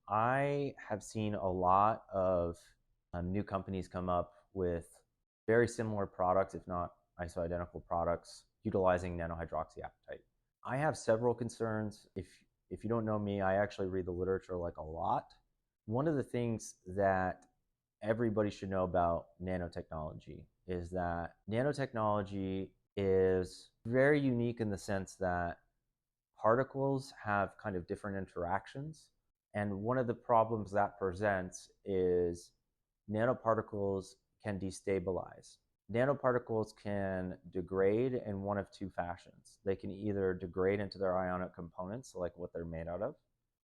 I have seen a lot of new companies come up with very similar products, if not iso-identical products, utilizing nanohydroxyapatite. I have several concerns. If you don't know me, I actually read the literature like a lot. One of the things that everybody should know about nanotechnology is that nanotechnology is very unique in the sense that particles have kind of different interactions. And one of the problems that presents is nanoparticles can destabilize. Nanoparticles can degrade in one of two fashions. They can either degrade into their ionic components, like what they're made out of,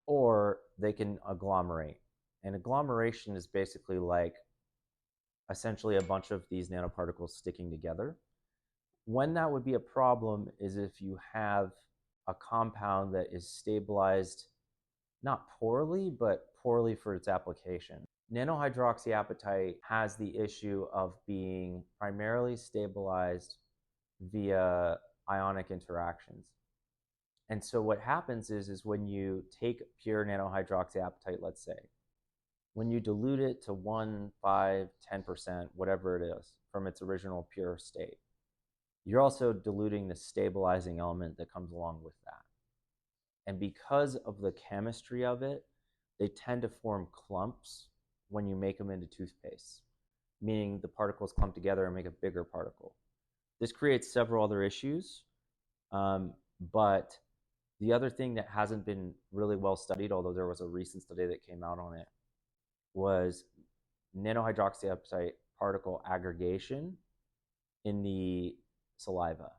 or they can agglomerate. And agglomeration is basically like essentially a bunch of these nanoparticles sticking together. When that would be a problem is if you have a compound that is stabilized not poorly, but poorly for its application. Nanohydroxyapatite has the issue of being primarily stabilized via ionic interactions. And so what happens is when you take pure nanohydroxyapatite, let's say, when you dilute it to 1, 5, 10%, whatever it is, from its original pure state, you're also diluting the stabilizing element that comes along with that. And because of the chemistry of it, they tend to form clumps when you make them into toothpaste, meaning the particles clump together and make a bigger particle. This creates several other issues, but the other thing that hasn't been really well studied, although there was a recent study that came out on it, was nanohydroxyapatite particle aggregation in the saliva.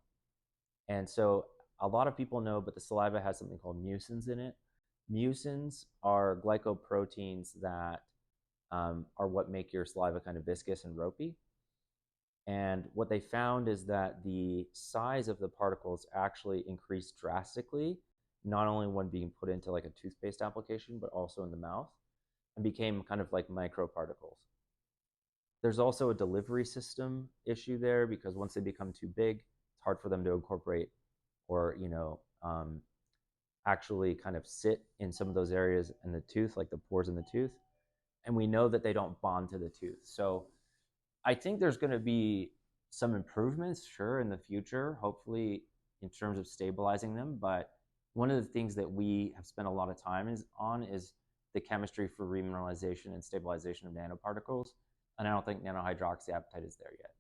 And so a lot of people know, but the saliva has something called mucins in it. Mucins are glycoproteins that are what make your saliva kind of viscous and ropey. And what they found is that the size of the particles actually increased drastically, not only when being put into like a toothpaste application, but also in the mouth, and became kind of like microparticles. There's also a delivery system issue there because once they become too big, it's hard for them to incorporate or actually kind of sit in some of those areas in the tooth, like the pores in the tooth. And we know that they don't bond to the tooth. So I think there's going to be some improvements, sure, in the future, hopefully in terms of stabilizing them. But one of the things that we have spent a lot of time is the chemistry for remineralization and stabilization of nanoparticles. And I don't think nanohydroxyapatite is there yet.